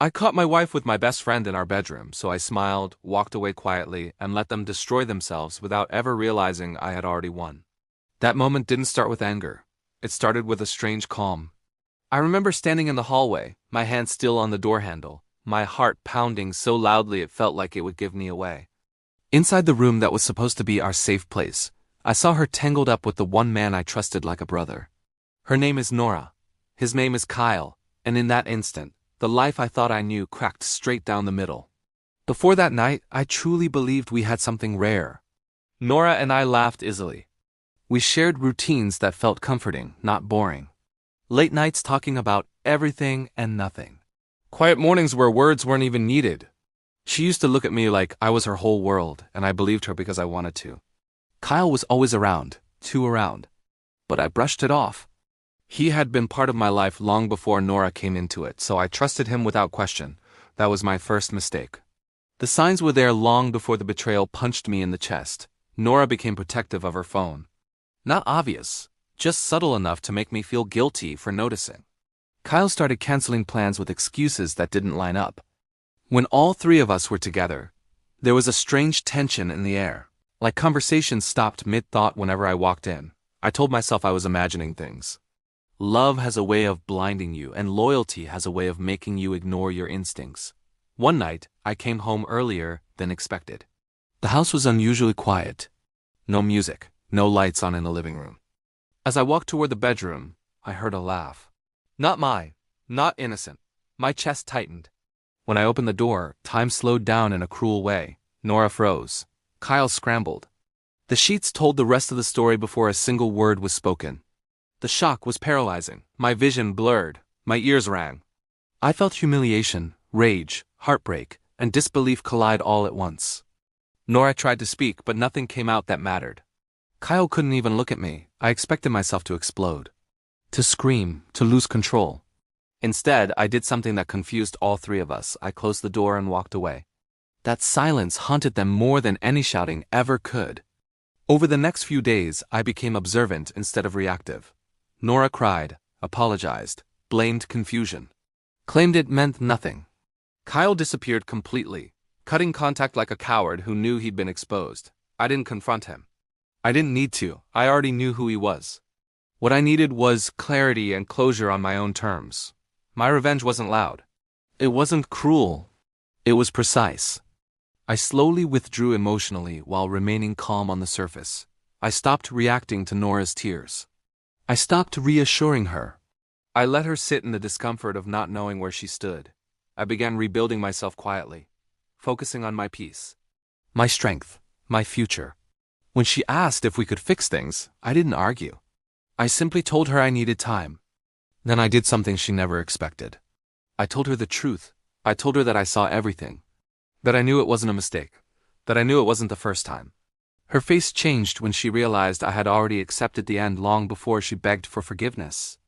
I caught my wife with my best friend in our bedroom, so I smiled, walked away quietly, and let them destroy themselves without ever realizing I had already won. That moment didn't start with anger. It started with a strange calm. I remember standing in the hallway, my hand still on the door handle, my heart pounding so loudly it felt like it would give me away. Inside the room that was supposed to be our safe place, I saw her tangled up with the one man I trusted like a brother. Her name is Nora. His name is Kyle, and in that instant, the life I thought I knew cracked straight down the middle. Before that night, I truly believed we had something rare. Nora and I laughed easily. We shared routines that felt comforting, not boring. Late nights talking about everything and nothing. Quiet mornings where words weren't even needed. She used to look at me like I was her whole world, and I believed her because I wanted to. Kyle was always around, too around. But I brushed it off. He had been part of my life long before Nora came into it, so I trusted him without question. That was my first mistake. The signs were there long before the betrayal punched me in the chest. Nora became protective of her phone. Not obvious, just subtle enough to make me feel guilty for noticing. Kyle started canceling plans with excuses that didn't line up. When all three of us were together, there was a strange tension in the air, like conversations stopped mid-thought whenever I walked in. I told myself I was imagining things. Love has a way of blinding you, and loyalty has a way of making you ignore your instincts. One night, I came home earlier than expected. The house was unusually quiet. No music, no lights on in the living room. As I walked toward the bedroom, I heard a laugh. Not innocent. My chest tightened. When I opened the door, time slowed down in a cruel way. Nora froze. Kyle scrambled. The sheets told the rest of the story before a single word was spoken. The shock was paralyzing. My vision blurred. My ears rang. I felt humiliation, rage, heartbreak, and disbelief collide all at once. Nora tried to speak, but nothing came out that mattered. Kyle couldn't even look at me. I expected myself to explode. To scream, to lose control. Instead, I did something that confused all three of us. I closed the door and walked away. That silence haunted them more than any shouting ever could. Over the next few days, I became observant instead of reactive. Nora cried, apologized, blamed confusion, claimed it meant nothing. Kyle disappeared completely, cutting contact like a coward who knew he'd been exposed. I didn't confront him. I didn't need to. I already knew who he was. What I needed was clarity and closure on my own terms. My revenge wasn't loud. It wasn't cruel. It was precise. I slowly withdrew emotionally while remaining calm on the surface. I stopped reacting to Nora's tears. I stopped reassuring her. I let her sit in the discomfort of not knowing where she stood. I began rebuilding myself quietly, focusing on my peace, my strength, my future. When she asked if we could fix things, I didn't argue. I simply told her I needed time. Then I did something she never expected. I told her the truth. I told her that I saw everything, that I knew it wasn't a mistake, that I knew it wasn't the first time. Her face changed when she realized I had already accepted the end long before she begged for forgiveness.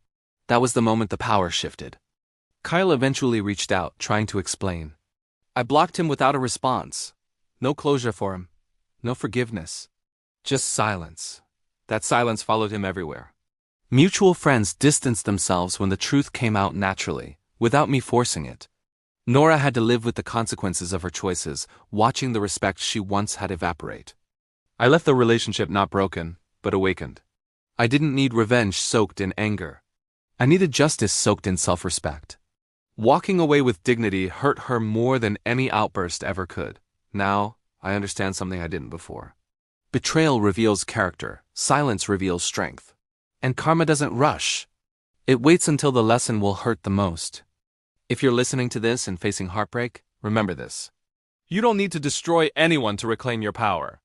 That was the moment the power shifted. Kyle eventually reached out, trying to explain. I blocked him without a response. No closure for him. No forgiveness. Just silence. That silence followed him everywhere. Mutual friends distanced themselves when the truth came out naturally, without me forcing it. Nora had to live with the consequences of her choices, watching the respect she once had evaporate. I left the relationship not broken, but awakened. I didn't need revenge soaked in anger. I needed justice soaked in self-respect. Walking away with dignity hurt her more than any outburst ever could. Now, I understand something I didn't before. Betrayal reveals character, silence reveals strength. And karma doesn't rush. It waits until the lesson will hurt the most. If you're listening to this and facing heartbreak, remember this. You don't need to destroy anyone to reclaim your power.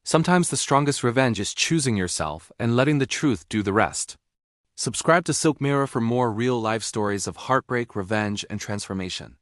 Sometimes the strongest revenge is choosing yourself and letting the truth do the rest. Subscribe to SilkMirror for more real-life stories of heartbreak, revenge, and transformation.